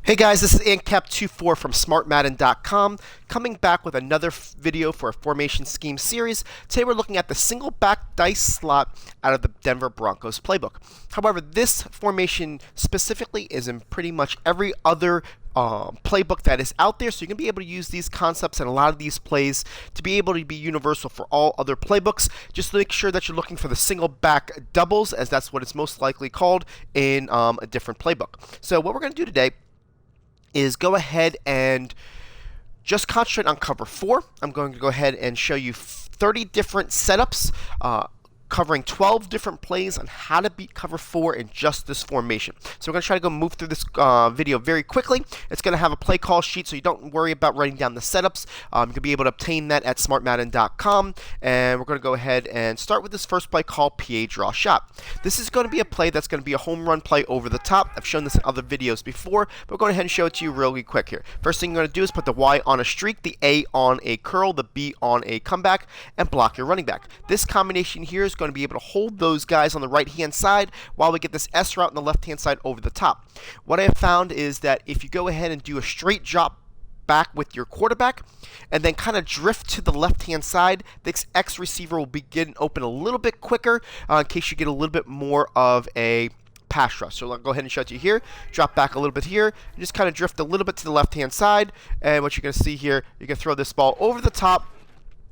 Hey guys, this is AntCap24 from SmartMadden.com, coming back with another video for a formation scheme series. Today we're looking at the single back dice slot out of the Denver Broncos playbook. However, this formation specifically is in pretty much every other playbook that is out there, so you're going to be able to use these concepts and a lot of these plays to be able to be universal for all other playbooks. Just make sure that you're looking for the single back doubles, as that's what it's most likely called in a different playbook. So what we're going to do today is go ahead and just concentrate on cover 4. I'm going to go ahead and show you 30 different setups covering 12 different plays on how to beat cover 4 in just this formation. So we're going to try to go move through this video very quickly. It's going to have a play call sheet, so you don't worry about writing down the setups. You can be able to obtain that at smartmadden.com. And we're going to go ahead and start with this first play called PA Draw Shot. This is going to be a play that's going to be a home run play over the top. I've shown this in other videos before, but we're going ahead and show it to you really quick here. First thing you're going to do is put the Y on a streak, the A on a curl, the B on a comeback, and block your running back. This combination here is going to be able to hold those guys on the right hand side while we get this S route on the left hand side over the top. What I have found is that if you go ahead and do a straight drop back with your quarterback and then kind of drift to the left hand side, this X receiver will begin open a little bit quicker in case you get a little bit more of a pass rush. So I'll go ahead and show it to you here. Drop back a little bit here. And just kind of drift a little bit to the left hand side, and what you're going to see here, you can throw this ball over the top.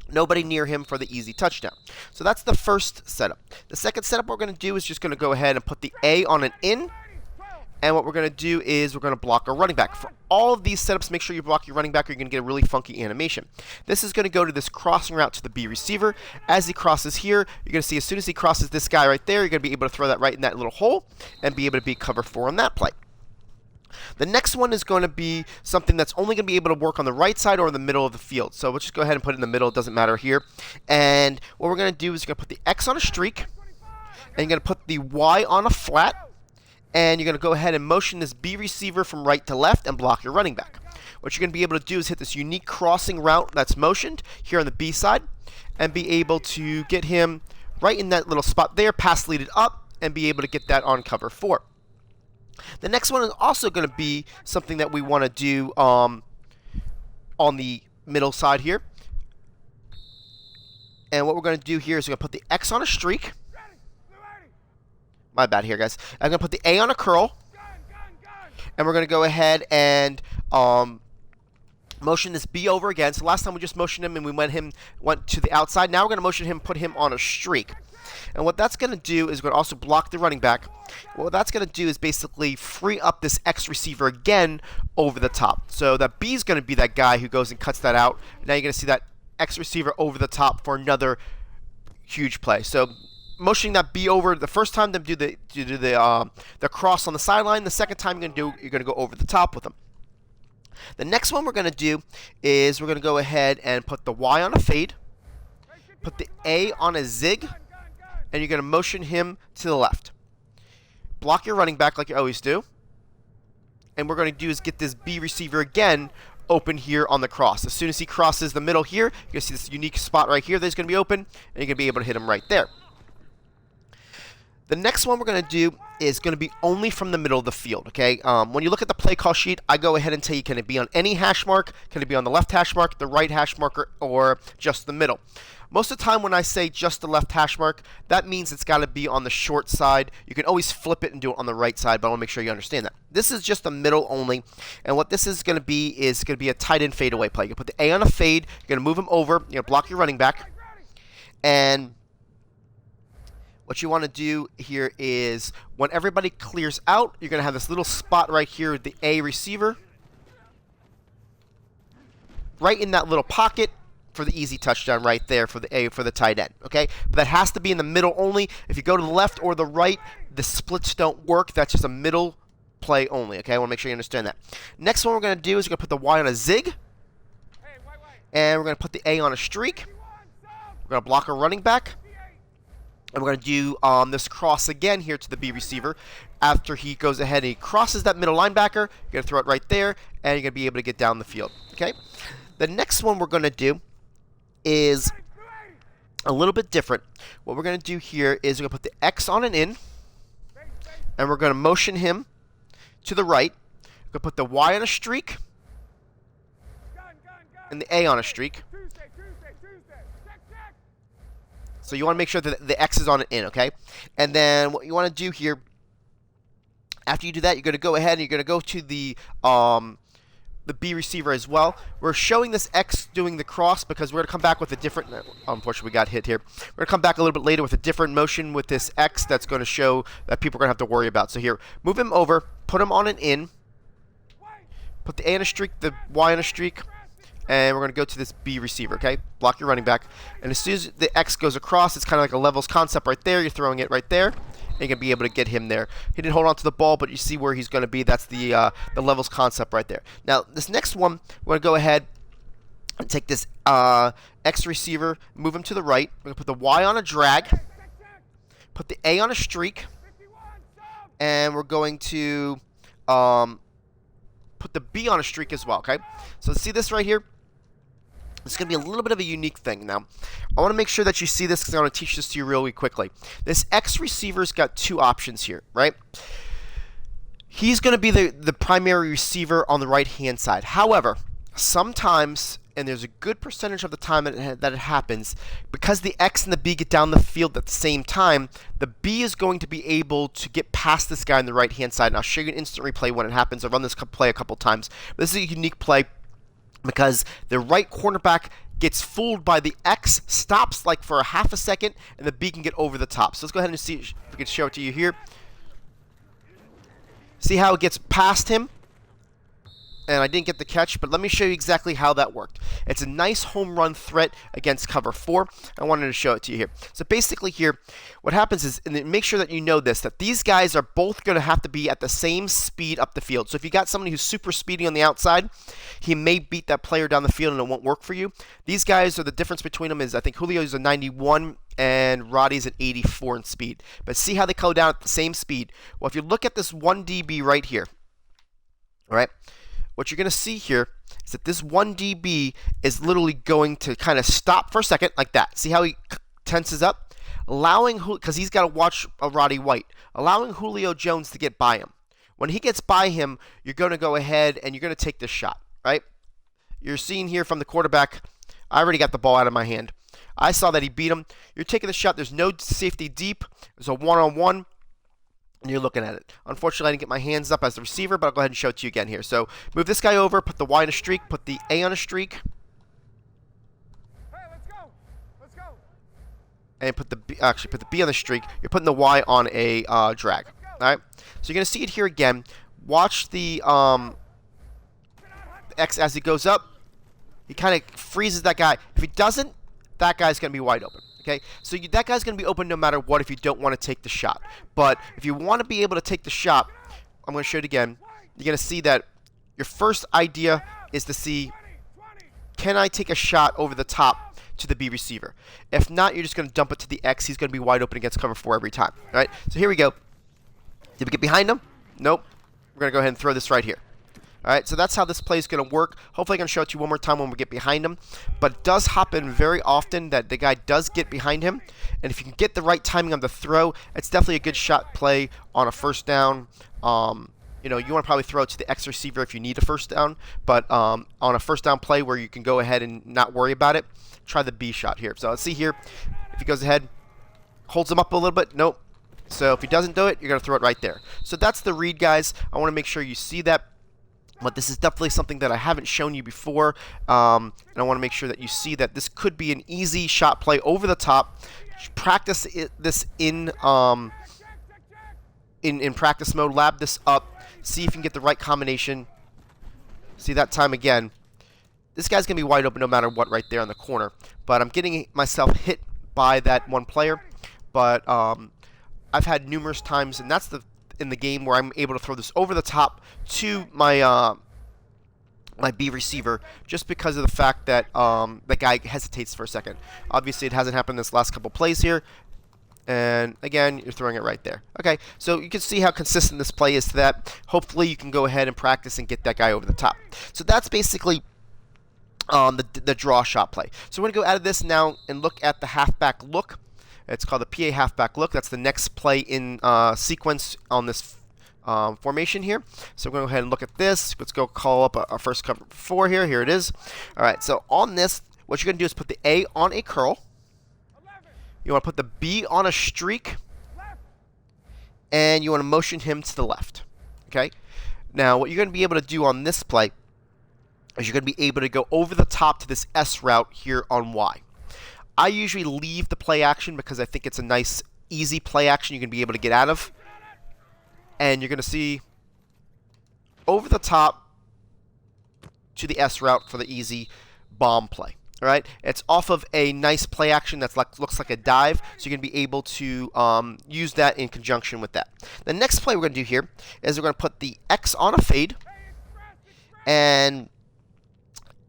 Nobody near him for the easy touchdown. So that's the first setup. The second setup we're going to do is just going to go ahead and put the A on an in. And what we're going to do is we're going to block a running back. For all of these setups, make sure you block your running back or you're going to get a really funky animation. This is going to go to this crossing route to the B receiver. As he crosses here, you're going to see as soon as he crosses this guy right there, you're going to be able to throw that right in that little hole and be able to beat cover 4 on that play. The next one is going to be something that's only going to be able to work on the right side or in the middle of the field. So we'll just go ahead and put it in the middle. It doesn't matter here. And what we're going to do is we're going to put the X on a streak, and you're going to put the Y on a flat, and you're going to go ahead and motion this B receiver from right to left and block your running back. What you're going to be able to do is hit this unique crossing route that's motioned here on the B side and be able to get him right in that little spot there, pass lead it up, and be able to get that on cover 4. The next one is also going to be something that we want to do on the middle side here. And what we're going to do here is we're going to put the X on a streak. My bad here, guys. I'm going to put the A on a curl. And we're going to go ahead and motion this B over again. So last time we just motioned him and we went to the outside. Now we're going to motion him, put him on a streak. And what that's going to do is we're going to also block the running back. What that's going to do is basically free up this X receiver again over the top. So that B is going to be that guy who goes and cuts that out. Now you're going to see that X receiver over the top for another huge play. So motioning that B over the first time, then do the cross on the sideline. The second time you're going to go over the top with them. The next one we're going to do is we're going to go ahead and put the Y on a fade, put the A on a zig, and you're going to motion him to the left. Block your running back like you always do. And what we're going to do is get this B receiver again open here on the cross. As soon as he crosses the middle here, you're going to see this unique spot right here that's going to be open, and you're going to be able to hit him right there. The next one we're going to do is going to be only from the middle of the field, okay? When you look at the play call sheet, I go ahead and tell you, can it be on any hash mark? Can it be on the left hash mark, the right hash marker, or just the middle? Most of the time when I say just the left hash mark, that means it's got to be on the short side. You can always flip it and do it on the right side, but I want to make sure you understand that. This is just the middle only, and what this is going to be a tight end fadeaway play. You put the A on a fade, you're going to move him over, you're going to block your running back, and what you want to do here is when everybody clears out, you're going to have this little spot right here with the A receiver. Right in that little pocket for the easy touchdown right there for the A for the tight end. Okay? But that has to be in the middle only. If you go to the left or the right, the splits don't work. That's just a middle play only. Okay? I want to make sure you understand that. Next one we're going to do is we're going to put the Y on a zig. And we're going to put the A on a streak. We're going to block a running back. And we're going to do this cross again here to the B receiver. After he goes ahead and he crosses that middle linebacker, you're going to throw it right there, and you're going to be able to get down the field. Okay? The next one we're going to do is a little bit different. What we're going to do here is we're going to put the X on an in, and we're going to motion him to the right. Go put the Y on a streak and the A on a streak. So you want to make sure that the X is on an in, okay? And then what you want to do here, after you do that, you're going to go ahead and you're going to go to the B receiver as well. We're showing this X doing the cross because we're going to come back with a different, unfortunately we got hit here. We're going to come back a little bit later with a different motion with this X that's going to show that people are going to have to worry about. So here, move him over, put him on an in, put the A on a streak, the Y on a streak, and we're going to go to this B receiver, okay? Block your running back. And as soon as the X goes across, it's kind of like a levels concept right there. You're throwing it right there. And you're going to be able to get him there. He didn't hold on to the ball, but you see where he's going to be. That's the levels concept right there. Now, this next one, we're going to go ahead and take this X receiver, move him to the right. We're going to put the Y on a drag, put the A on a streak, and we're going to put the B on a streak as well, okay? So see this right here? It's going to be a little bit of a unique thing. Now, I want to make sure that you see this because I want to teach this to you really quickly. This X receiver's got two options here, right? He's going to be the primary receiver on the right-hand side. However, sometimes, and there's a good percentage of the time that it happens, because the X and the B get down the field at the same time, the B is going to be able to get past this guy on the right-hand side. And I'll show you an instant replay when it happens. I've run this play a couple times. This is a unique play because the right cornerback gets fooled by the X, stops like for a half a second, and the B can get over the top. So let's go ahead and see if we can show it to you here. See how it gets past him? And I didn't get the catch, but let me show you exactly how that worked. It's a nice home run threat against cover 4. I wanted to show it to you here. So basically here, what happens is, and make sure that you know this, that these guys are both going to have to be at the same speed up the field. So if you got somebody who's super speedy on the outside, he may beat that player down the field and it won't work for you. These guys, are the difference between them is, I think Julio's a 91 and Roddy's an 84 in speed. But see how they go down at the same speed? Well, if you look at this 1 DB right here, all right, what you're going to see here is that this 1 DB is literally going to kind of stop for a second like that. See how he tenses up? Allowing, because he's got to watch a Roddy White, allowing Julio Jones to get by him. When he gets by him, you're going to go ahead and you're going to take this shot, right? You're seeing here from the quarterback, I already got the ball out of my hand. I saw that he beat him. You're taking the shot. There's no safety deep. There's a one-on-one. And you're looking at it. Unfortunately, I didn't get my hands up as the receiver, but I'll go ahead and show it to you again here. So move this guy over, put the Y on a streak, put the A on a streak. Hey, let's go. Let's go. And put the B, actually put the B on the streak. You're putting the Y on a drag. All right. So you're gonna see it here again. Watch the X as he goes up. He kind of freezes that guy. If he doesn't, that guy's gonna be wide open. Okay, so that guy's going to be open no matter what if you don't want to take the shot. But if you want to be able to take the shot, I'm going to show it again. You're going to see that your first idea is to see, can I take a shot over the top to the B receiver? If not, you're just going to dump it to the X. He's going to be wide open against cover 4 every time. All right, so here we go. Did we get behind him? Nope. We're going to go ahead and throw this right here. All right, so that's how this play is going to work. Hopefully I can show it to you one more time when we get behind him. But it does happen very often that the guy does get behind him. And if you can get the right timing on the throw, it's definitely a good shot play on a first down. You know, you want to probably throw it to the X receiver if you need a first down. But on a first down play where you can go ahead and not worry about it, try the B shot here. So let's see here. If he goes ahead, holds him up a little bit. Nope. So if he doesn't do it, you're going to throw it right there. So that's the read, guys. I want to make sure you see that. But this is definitely something that I haven't shown you before, and I want to make sure that you see that this could be an easy shot play over the top. Practice this in practice mode. Lab this up. See if you can get the right combination. See that time again. This guy's going to be wide open no matter what right there in the corner. But I'm getting myself hit by that one player. But I've had numerous times, and that's in the game where I'm able to throw this over the top to my my B receiver just because of the fact that the guy hesitates for a second. Obviously, it hasn't happened this last couple plays here. And again, you're throwing it right there. Okay, so you can see how consistent this play is to that. Hopefully, you can go ahead and practice and get that guy over the top. So that's basically the draw shot play. So we're going to go out of this now and look at the halfback look. It's called the PA halfback look. That's the next play in sequence on this formation here. So we're going to go ahead and look at this. Let's go call up our first cover 4 here. Here it is. All right, so on this, what you're going to do is put the A on a curl. You want to put the B on a streak. And you want to motion him to the left. Okay? Now, what you're going to be able to do on this play is you're going to be able to go over the top to this S route here on Y. I usually leave the play action because I think it's a nice, easy play action you can be able to get out of. And you're going to see over the top to the S route for the easy bomb play. All right, it's off of a nice play action that looks like a dive, so you're going to be able to use that in conjunction with that. The next play we're going to do here is we're going to put the X on a fade and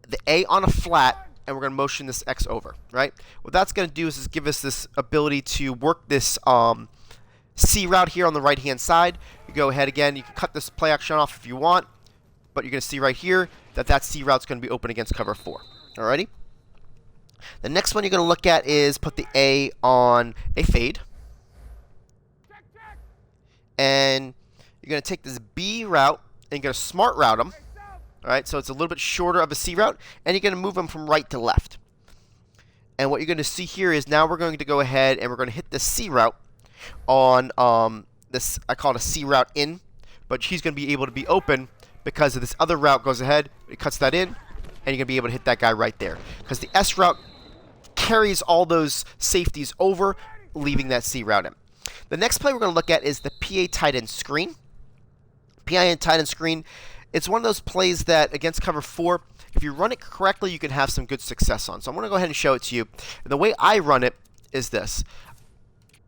the A on a flat, and we're going to motion this X over. Right? What that's going to do is give us this ability to work this C route here on the right-hand side. You go ahead again. You can cut this play action off if you want, but you're going to see right here that that C route's going to be open against cover 4. Alrighty. The next one you're going to look at is put the A on a fade. And you're going to take this B route and you're going to smart route him. Alright, so it's a little bit shorter of a C route. And you're going to move him from right to left. And what you're going to see here is now we're going to go ahead and we're going to hit the C route on this, I call it a C route in. But he's going to be able to be open because of this other route goes ahead. It cuts that in. And you're going to be able to hit that guy right there. Because the S route carries all those safeties over, leaving that C route in. The next play we're going to look at is the PA tight end screen. PA tight end screen, it's one of those plays that against cover 4, if you run it correctly, you can have some good success on. So I'm going to go ahead and show it to you. And the way I run it is this.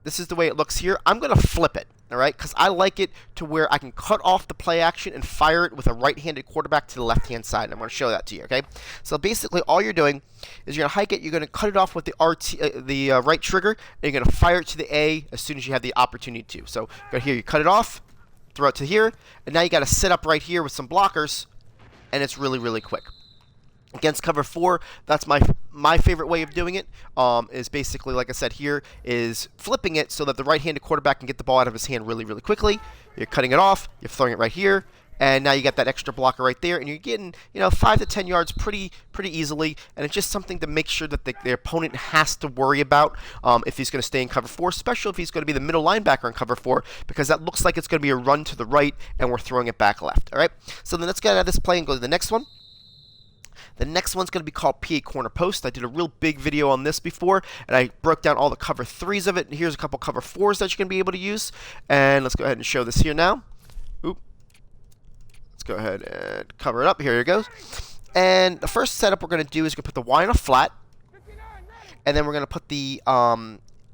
This is the way it looks here. I'm going to flip it. All right, because I like it to where I can cut off the play action and fire it with a right-handed quarterback to the left-hand side. I'm going to show that to you, okay? So basically, all you're doing is you're going to hike it. You're going to cut it off with the right trigger, and you're going to fire it to the A as soon as you have the opportunity to. So go here, you cut it off, throw it to here, and now you got to sit up right here with some blockers, and it's really, really quick. Against cover 4, that's my favorite way of doing it, is basically, like I said here, is flipping it so that the right-handed quarterback can get the ball out of his hand really, really quickly. You're cutting it off, you're throwing it right here, and now you got that extra blocker right there, and you're getting, 5 to 10 yards pretty easily, and it's just something to make sure that the opponent has to worry about if he's going to stay in cover 4, especially if he's going to be the middle linebacker in cover 4, because that looks like it's going to be a run to the right, and we're throwing it back left. All right, so then let's get out of this play and go to the next one. The next one's going to be called PA Corner Post. I did a real big video on this before, and I broke down all the cover 3s of it. And here's a couple cover 4s that you're going to be able to use. And let's go ahead and show this here now. Oop. Let's go ahead and cover it up. Here it goes. And the first setup we're going to do is we're going to put the Y on a flat. And then we're going to put the A,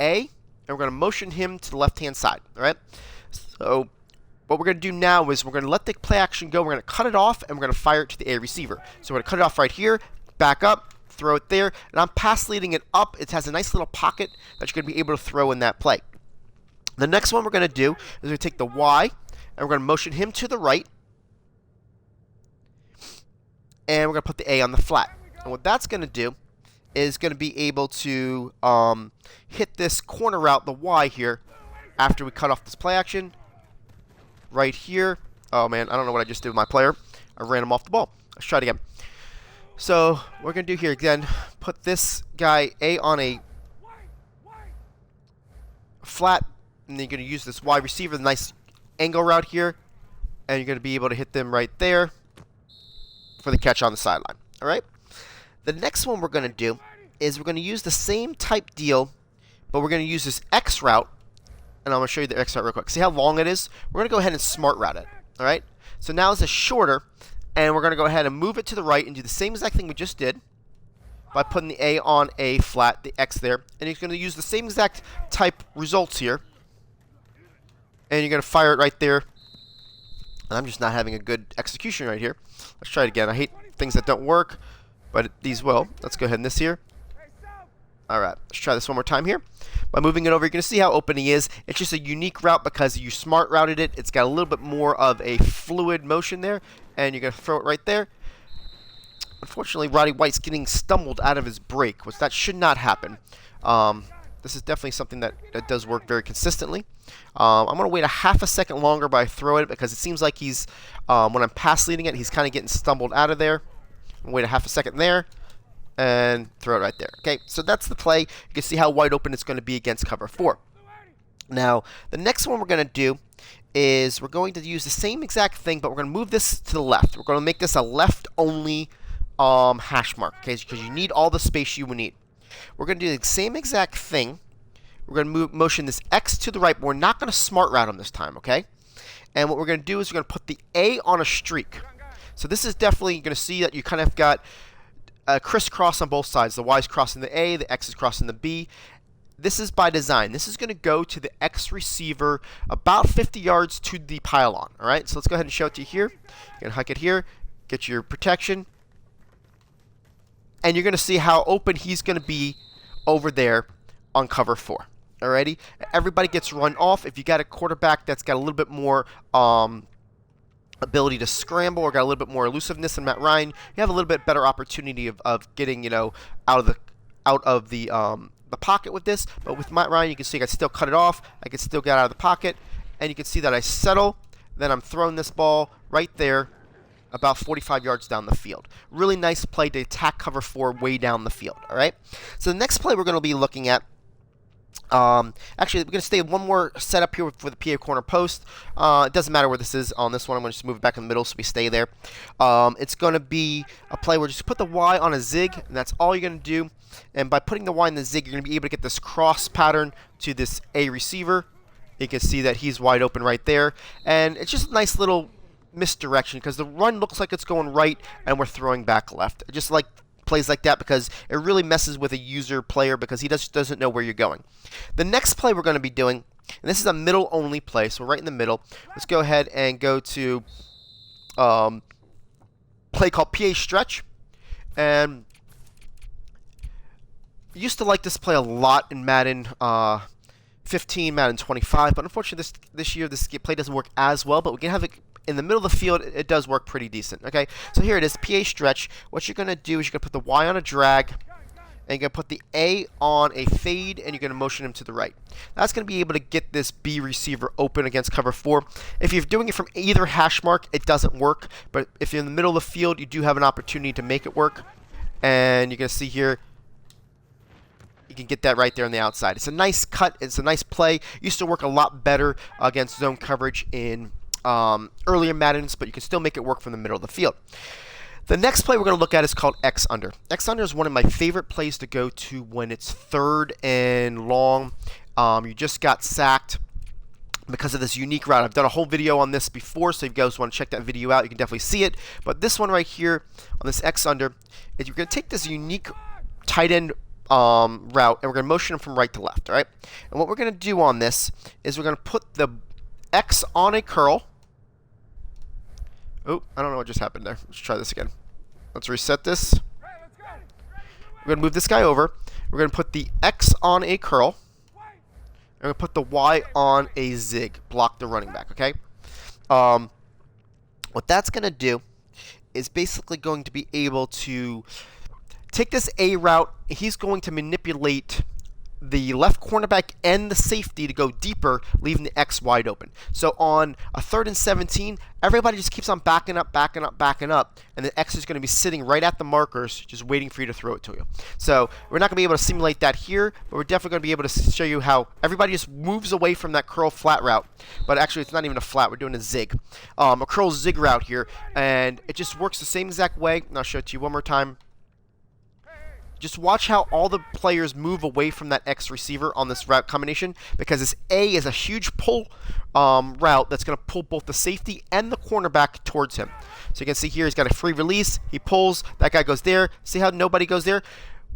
and we're going to motion him to the left-hand side. All right? So what we're going to do now is we're going to let the play action go. We're going to cut it off, and we're going to fire it to the A receiver. So we're going to cut it off right here, back up, throw it there, and I'm pass leading it up. It has a nice little pocket that you're going to be able to throw in that play. The next one we're going to do is we're going to take the Y, and we're going to motion him to the right, and we're going to put the A on the flat. And what that's going to do is going to be able to hit this corner route, the Y here, after we cut off this play action. Right here. Oh man, I don't know what I just did with my player. I ran him off the ball. Let's try it again. So what we're going to do here again, put this guy A on a flat, and then you're going to use this wide receiver, the nice angle route here, and you're going to be able to hit them right there for the catch on the sideline. All right. The next one we're going to do is we're going to use the same type deal, but we're going to use this X route. And I'm going to show you the X route real quick. See how long it is? We're going to go ahead and smart route it. All right? So now it's a shorter, and we're going to go ahead and move it to the right and do the same exact thing we just did by putting the A on a flat, the X there. And you're going to use the same exact type results here. And you're going to fire it right there. And I'm just not having a good execution right here. Let's try it again. I hate things that don't work, but these will. Let's go ahead and this here. All right, let's try this one more time here. By moving it over, you're going to see how open he is. It's just a unique route because you smart routed it. It's got a little bit more of a fluid motion there, and you're going to throw it right there. Unfortunately, Roddy White's getting stumbled out of his break, which that should not happen. This is definitely something that does work very consistently. I'm going to wait a half a second longer by throwing it because it seems like he's, when I'm pass leading it, he's kind of getting stumbled out of there. Wait a half a second there and throw it right there. Okay, so that's the play. You can see how wide open it's going to be against cover 4. Now, the next one we're going to do is we're going to use the same exact thing, but we're going to move this to the left. We're going to make this a left-only hash mark, okay, because you need all the space you will need. We're going to do the same exact thing. We're going to motion this X to the right, but we're not going to smart route him this time, okay? And what we're going to do is we're going to put the A on a streak. So this is definitely, you're going to see that you kind of got a crisscross on both sides. The Y is crossing the A, the X is crossing the B. This is by design. This is going to go to the X receiver about 50 yards to the pylon. All right, so let's go ahead and show it to you here. You're going to hike it here, get your protection, and you're going to see how open he's going to be over there on cover 4. Alrighty, everybody gets run off. If you got a quarterback that's got a little bit more ability to scramble or got a little bit more elusiveness than Matt Ryan, you have a little bit better opportunity of getting, you know, out of the pocket with this. But with Matt Ryan, you can see I can still cut it off. I can still get out of the pocket, and you can see that I settle. Then I'm throwing this ball right there, about 45 yards down the field. Really nice play to attack cover 4 way down the field. All right. So the next play we're going to be looking at. Actually, we're going to stay one more setup here for the PA corner post. It doesn't matter where this is on this one. I'm going to just move it back in the middle so we stay there. It's going to be a play where just put the Y on a zig, and that's all you're going to do. And by putting the Y in the zig, you're going to be able to get this cross pattern to this A receiver. You can see that he's wide open right there. And it's just a nice little misdirection because the run looks like it's going right, and we're throwing back left. Just like plays like that because it really messes with a user player because he just doesn't know where you're going. The next play we're going to be doing, and this is a middle only play, so right in the middle. Let's go ahead and go to play called PA stretch. And I used to like this play a lot in Madden 15, Madden 25, but unfortunately this year this play doesn't work as well, but we can have it in the middle of the field. It does work pretty decent. Okay, so here it is, PA stretch. What you're going to do is you're going to put the Y on a drag, and you're going to put the A on a fade, and you're going to motion him to the right. That's going to be able to get this B receiver open against cover 4. If you're doing it from either hash mark, it doesn't work, but if you're in the middle of the field, you do have an opportunity to make it work. And you're going to see here, you can get that right there on the outside. It's a nice cut. It's a nice play. Used to work a lot better against zone coverage in earlier Maddens, but you can still make it work from the middle of the field. The next play we're going to look at is called X under. X under is one of my favorite plays to go to when it's 3rd and long. You just got sacked because of this unique route. I've done a whole video on this before, so if you guys want to check that video out, you can definitely see it. But this one right here on this X under is you're going to take this unique tight end route, and we're going to motion him from right to left. All right. And what we're going to do on this is we're going to put the X on a curl. Oh, I don't know what just happened there. Let's try this again. Let's reset this. We're going to move this guy over. We're going to put the X on a curl. And we're going to put the Y on a zig. Block the running back, okay? What that's going to do is basically going to be able to take this A route. He's going to manipulate the left cornerback and the safety to go deeper, leaving the X wide open. So on a 3rd and 17, everybody just keeps on backing up, and the X is going to be sitting right at the markers, just waiting for you to throw it to you. So we're not going to be able to simulate that here, but we're definitely going to be able to show you how everybody just moves away from that curl flat route. But actually, it's not even a flat. We're doing a zig. A curl zig route here, and it just works the same exact way. And I'll show it to you one more time. Just watch how all the players move away from that X receiver on this route combination, because this A is a huge pull route that's going to pull both the safety and the cornerback towards him. So you can see here he's got a free release. He pulls. That guy goes there. See how nobody goes there?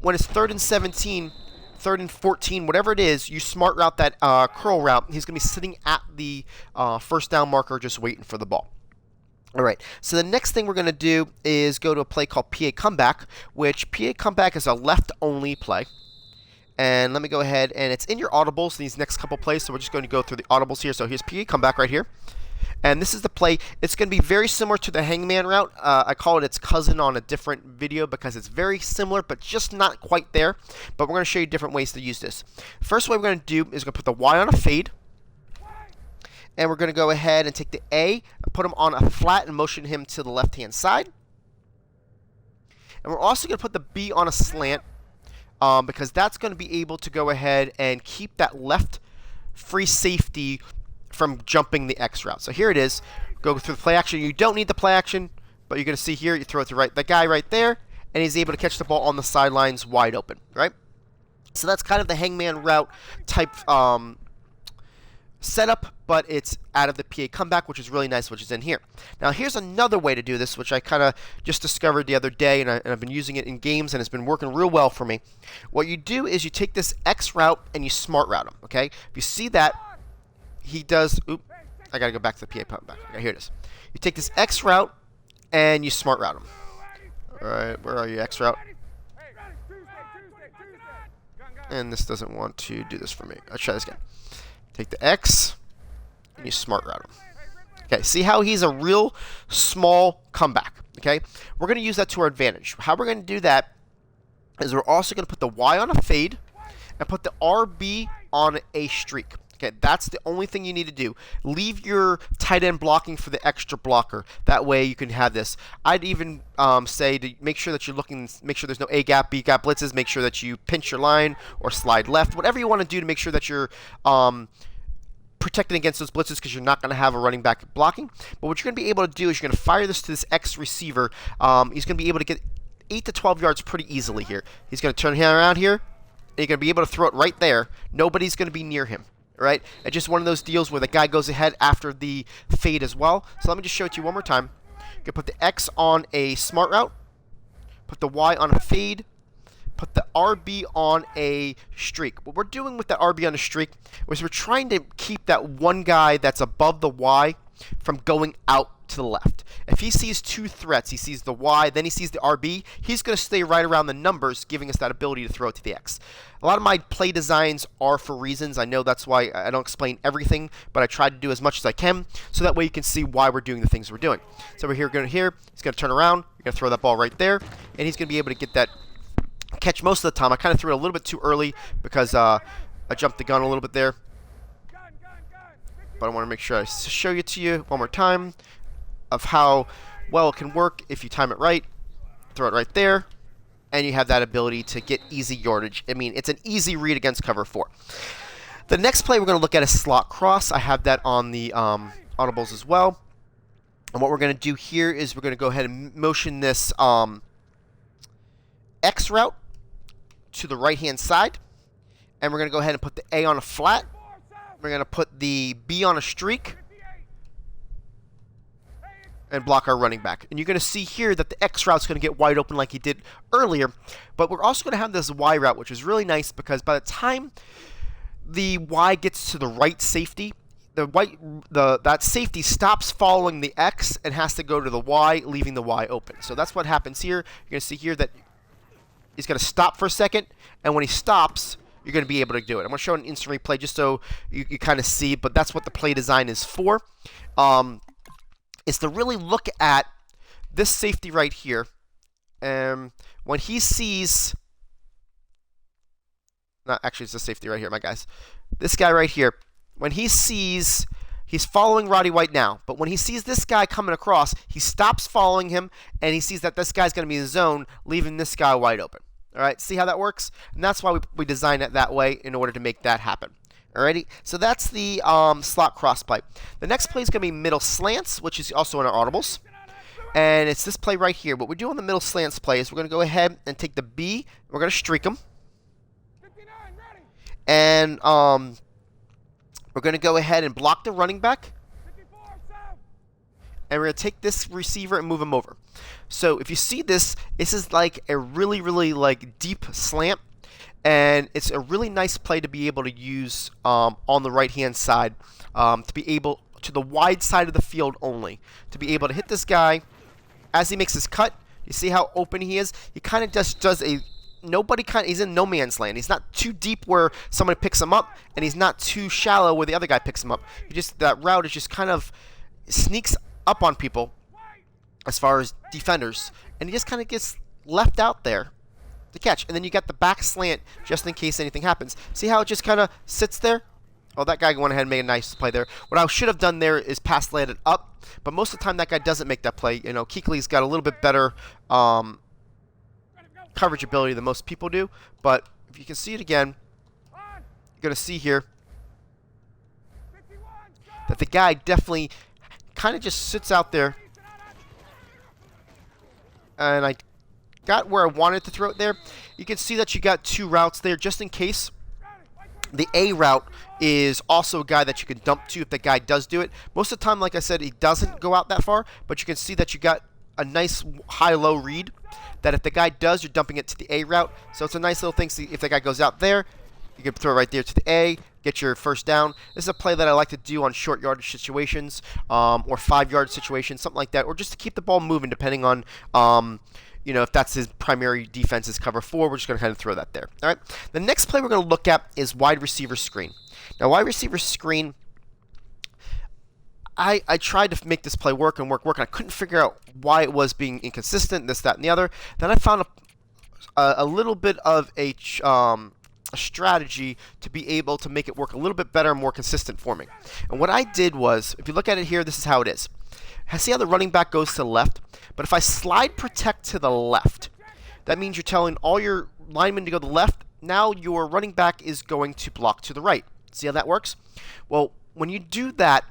When it's 3rd and 17, 3rd and 14, whatever it is, you smart route that curl route. He's going to be sitting at the first down marker just waiting for the ball. All right, so the next thing we're going to do is go to a play called PA Comeback, which PA Comeback is a left-only play. And let me go ahead, and it's in your audibles, these next couple plays, so we're just going to go through the audibles here. So here's PA Comeback right here. And this is the play. It's going to be very similar to the hangman route. I call it its cousin on a different video because it's very similar, but just not quite there. But we're going to show you different ways to use this. First way we're going to do is we're going to put the Y on a fade. And we're going to go ahead and take the A and put him on a flat and motion him to the left-hand side. And we're also going to put the B on a slant because that's going to be able to go ahead and keep that left free safety from jumping the X route. So here it is. Go through the play action. You don't need the play action, but you're going to see here, you throw it to the guy right there, and he's able to catch the ball on the sidelines wide open, right? So that's kind of the hangman route type setup, but it's out of the PA comeback, which is really nice, which is in here. Now here's another way to do this, which I kind of just discovered the other day, and I've been using it in games, and it's been working real well for me. What you do is you take this X route and you smart route him, okay? If you see that, he does, oop, I gotta go back to the PA comeback. Okay, here it is. You take this X route and you smart route him. Alright, where are you, X route? And this doesn't want to do this for me. Let's try this again. Take the X and you smart route him. Okay, see how he's a real small comeback, okay? We're going to use that to our advantage. How we're going to do that is we're also going to put the Y on a fade and put the RB on a streak. Okay, that's the only thing you need to do. Leave your tight end blocking for the extra blocker. That way you can have this. I'd even say to make sure that you're looking, make sure there's no A gap, B gap blitzes. Make sure that you pinch your line or slide left. Whatever you want to do to make sure that you're protecting against those blitzes, because you're not going to have a running back blocking. But what you're going to be able to do is you're going to fire this to this X receiver. He's going to be able to get 8 to 12 yards pretty easily here. He's going to turn him around here, and you're going to be able to throw it right there. Nobody's going to be near him. Right? It's just one of those deals where the guy goes ahead after the fade as well. So let me just show it to you one more time. You can put the X on a smart route, put the Y on a fade, put the RB on a streak. What we're doing with the RB on a streak is we're trying to keep that one guy that's above the Y from going out to the left. If he sees two threats, he sees the Y, then he sees the RB, he's going to stay right around the numbers, giving us that ability to throw it to the X. A lot of my play designs are for reasons. I know that's why I don't explain everything, but I try to do as much as I can, so that way you can see why we're doing the things we're doing. So we're going here, he's going to turn around, you're going to throw that ball right there, and he's going to be able to get that catch most of the time. I kind of threw it a little bit too early because I jumped the gun a little bit there. But I want to make sure I show it to you one more time of how well it can work if you time it right. Throw it right there, and you have that ability to get easy yardage. I mean, it's an easy read against cover 4. The next play we're going to look at is slot cross. I have that on the audibles as well. And what we're going to do here is we're going to go ahead and motion this X route to the right-hand side. And we're going to go ahead and put the A on a flat. We're going to put the B on a streak and block our running back. And you're going to see here that the X route's going to get wide open like he did earlier. But we're also going to have this Y route, which is really nice because by the time the Y gets to the right safety, that safety stops following the X and has to go to the Y, leaving the Y open. So that's what happens here. You're going to see here that he's going to stop for a second, and when he stops, you're going to be able to do it. I'm going to show an instant replay just so you kind of see, but that's what the play design is for. Is to really look at this safety right here. When he sees, actually it's the safety right here, my guys. This guy right here, when he sees, he's following Roddy White now, but when he sees this guy coming across, he stops following him, and he sees that this guy's going to be in the zone, leaving this guy wide open. All right, see how that works? And that's why we design it that way in order to make that happen. Alrighty, so that's the slot cross play. The next play is going to be middle slants, which is also in our audibles. And it's this play right here. What we do on the middle slants play is we're going to go ahead and take the B, we're going to streak him. And we're going to go ahead and block the running back. And we're going to take this receiver and move him over. So if you see this, this is like a really, really like deep slant. And it's a really nice play to be able to use on the right-hand side, to be able to the wide side of the field only, to be able to hit this guy as he makes his cut. You see how open he is? He kind of just does a he's in no man's land. He's not too deep where somebody picks him up, and he's not too shallow where the other guy picks him up. That route is just kind of sneaks up on people as far as defenders, and he just kind of gets left out there to catch. And then you got the back slant just in case anything happens. See how it just kind of sits there? Oh, that guy went ahead and made a nice play there. What I should have done there is pass landed up, but most of the time that guy doesn't make that play. You know, Kuechly's got a little bit better coverage ability than most people do, but if you can see it again, you're going to see here that the guy definitely kind of just sits out there, and I got where I wanted to throw it there. You can see that you got two routes there just in case. The A route is also a guy that you can dump to if the guy does do it. Most of the time, like I said, he doesn't go out that far, but you can see that you got a nice high-low read that if the guy does, you're dumping it to the A route. So it's a nice little thing. See, if the guy goes out there, you can throw it right there to the A, get your first down. This is a play that I like to do on short yardage situations or 5-yard situations, something like that, or just to keep the ball moving depending on you know, if that's his primary defense is cover 4, we're just going to kind of throw that there. All right. The next play we're going to look at is wide receiver screen. Now, wide receiver screen, I tried to make this play work, and I couldn't figure out why it was being inconsistent, this, that, and the other. Then I found a little bit of a strategy to be able to make it work a little bit better and more consistent for me. And what I did was, if you look at it here, this is how it is. See how the running back goes to the left? But if I slide protect to the left, that means you're telling all your linemen to go to the left. Now your running back is going to block to the right. See how that works? Well, when you do that,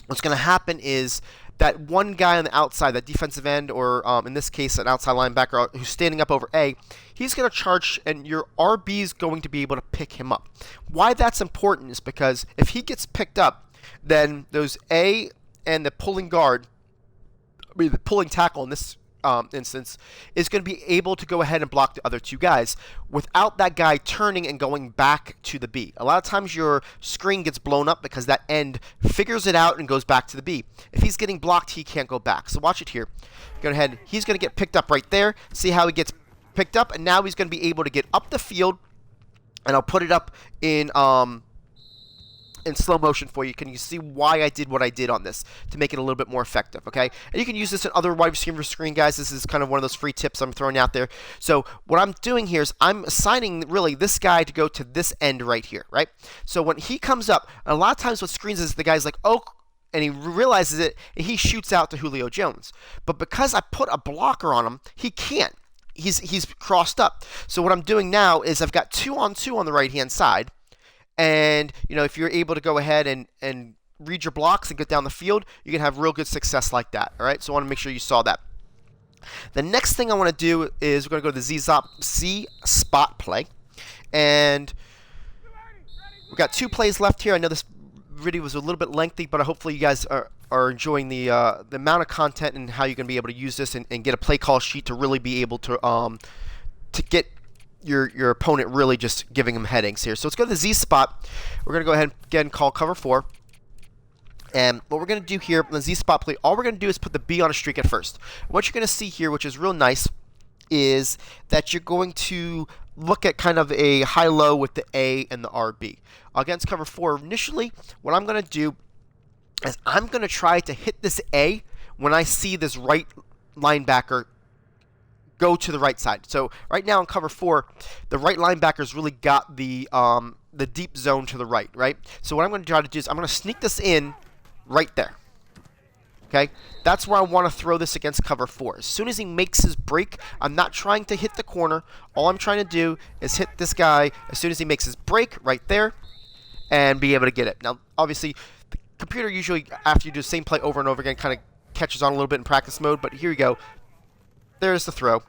what's going to happen is that one guy on the outside, that defensive end, or in this case, an outside linebacker who's standing up over A, he's going to charge, and your RB is going to be able to pick him up. Why that's important is because if he gets picked up, then those A and the pulling guard, the pulling tackle in this instance, is going to be able to go ahead and block the other two guys without that guy turning and going back to the B. A lot of times your screen gets blown up because that end figures it out and goes back to the B. If he's getting blocked, he can't go back. So watch it here. Go ahead. He's going to get picked up right there. See how he gets picked up, and now he's going to be able to get up the field, and I'll put it up in slow motion for you. Can you see why I did what I did on this to make it a little bit more effective, okay? And you can use this in other wide receiver screen, guys. This is kind of one of those free tips I'm throwing out there. So what I'm doing here is I'm assigning really this guy to go to this end right here, right? So when he comes up, a lot of times what screens is the guy's like, oh, and he realizes it, and he shoots out to Julio Jones. But because I put a blocker on him, he can't. He's crossed up. So what I'm doing now is I've got 2-on-2 on the right-hand side. And, you know, if you're able to go ahead and read your blocks and get down the field, you can have real good success like that. All right, so I want to make sure you saw that. The next thing I want to do is we're going to go to the Z spot play. And we've got 2 plays left here. I know this video was a little bit lengthy, but hopefully you guys are enjoying the amount of content and how you're going to be able to use this and get a play call sheet to really be able to get your opponent really just giving them headings here. So let's go to the Z spot. We're going to go ahead and again call cover 4. And what we're going to do here in the Z spot play, all we're going to do is put the B on a streak at first. What you're going to see here, which is real nice, is that you're going to look at kind of a high-low with the A and the RB. Against cover 4 initially, what I'm going to do is I'm going to try to hit this A when I see this right linebacker go to the right side. So right now in cover 4, the right linebacker's really got the deep zone to the right? So what I'm going to try to do is I'm going to sneak this in right there. Okay? That's where I want to throw this against cover 4. As soon as he makes his break, I'm not trying to hit the corner. All I'm trying to do is hit this guy as soon as he makes his break right there and be able to get it. Now, obviously, the computer usually, after you do the same play over and over again, kind of catches on a little bit in practice mode, but here you go. There's the throw.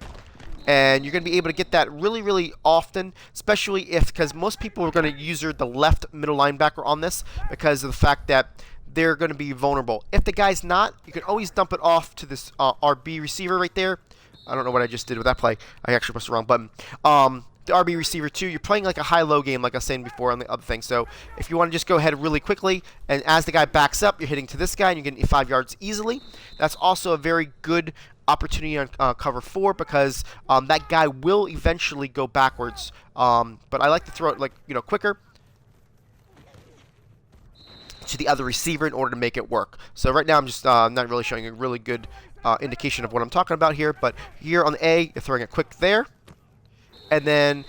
And you're going to be able to get that really, really often, especially because most people are going to use the left middle linebacker on this because of the fact that they're going to be vulnerable. If the guy's not, you can always dump it off to this RB receiver right there. I don't know what I just did with that play. I actually pressed the wrong button. The RB receiver too, you're playing like a high-low game like I was saying before on the other thing. So if you want to just go ahead really quickly, and as the guy backs up, you're hitting to this guy and you're getting 5 yards easily. That's also a very good opportunity on cover 4 because that guy will eventually go backwards. But I like to throw it like, quicker. to the other receiver in order to make it work. So right now I'm just not really showing a really good indication of what I'm talking about here, but here on the A, you're throwing it quick there, and then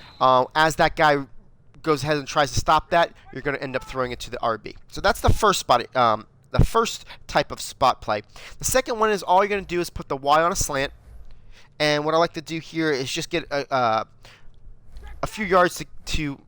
as that guy goes ahead and tries to stop that, you're going to end up throwing it to the RB. So that's the first spot, the first type of spot play. The second one is all you're going to do is put the Y on a slant, and what I like to do here is just get a few yards to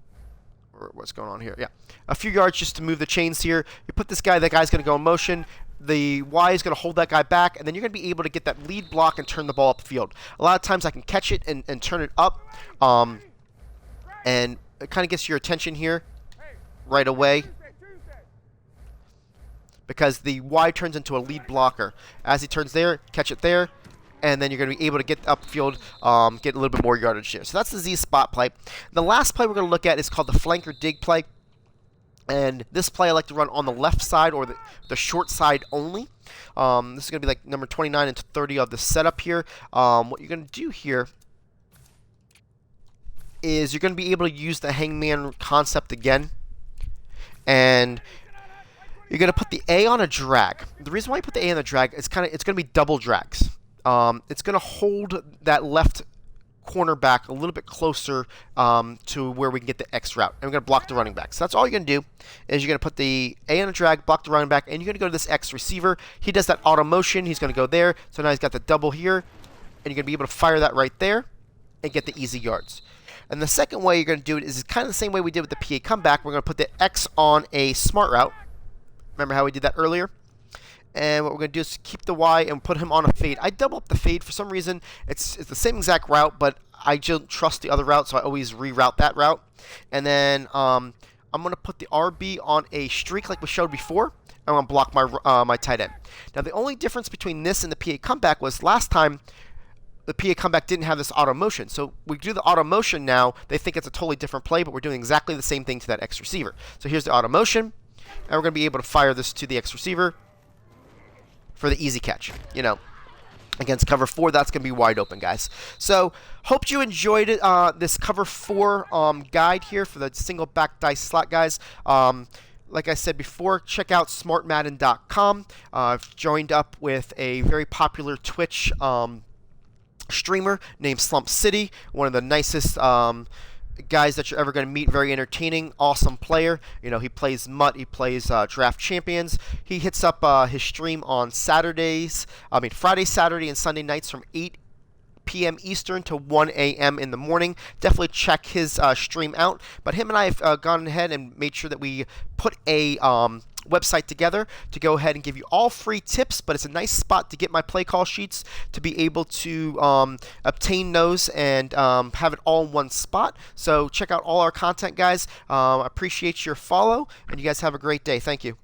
what's going on here? Yeah, a few yards just to move the chains here. You put this guy, that guy's going to go in motion. The Y is going to hold that guy back, and then you're going to be able to get that lead block and turn the ball up the field. A lot of times I can catch it and turn it up, and it kind of gets your attention here right away because the Y turns into a lead blocker. As he turns there, catch it there, and then you're going to be able to get upfield, get a little bit more yardage here. So that's the Z spot play. The last play we're going to look at is called the flanker dig play. And this play I like to run on the left side or the short side only. This is going to be like number 29 and 30 of the setup here. What you're going to do here is you're going to be able to use the hangman concept again. And you're going to put the A on a drag. The reason why you put the A on the drag is it's going to be double drags. It's going to hold that left cornerback a little bit closer to where we can get the X route. And we're going to block the running back. So that's all you're going to do is you're going to put the A on a drag, block the running back, and you're going to go to this X receiver. He does that auto motion. He's going to go there. So now he's got the double here. And you're going to be able to fire that right there and get the easy yards. And the second way you're going to do it is kind of the same way we did with the PA comeback. We're going to put the X on a smart route. Remember how we did that earlier? And what we're going to do is keep the Y and put him on a fade. I double up the fade. For some reason, it's the same exact route, but I don't trust the other route, so I always reroute that route. And then I'm going to put the RB on a streak like we showed before. I'm going to block my tight end. Now, the only difference between this and the PA comeback was last time the PA comeback didn't have this auto motion. So we do the auto motion now. They think it's a totally different play, but we're doing exactly the same thing to that X receiver. So here's the auto motion, and we're going to be able to fire this to the X receiver for the easy catch. You know, against cover 4, that's going to be wide open, guys. So hope you enjoyed it, this cover 4 guide here for the single back dice slot, guys. Like I said before, check out smartmadden.com. I've joined up with a very popular Twitch streamer named Slump City, one of the nicest guys that you're ever going to meet. Very entertaining, awesome player. You know, he plays MUT, he plays Draft Champions. He hits up his stream on Friday, Saturday, and Sunday nights from 8 p.m. Eastern to 1 a.m. in the morning. Definitely check his stream out. But him and I have gone ahead and made sure that we put a website together to go ahead and give you all free tips, but it's a nice spot to get my play call sheets, to be able to obtain those and have it all in one spot. So check out all our content, guys. I appreciate your follow, and you guys have a great day. Thank you.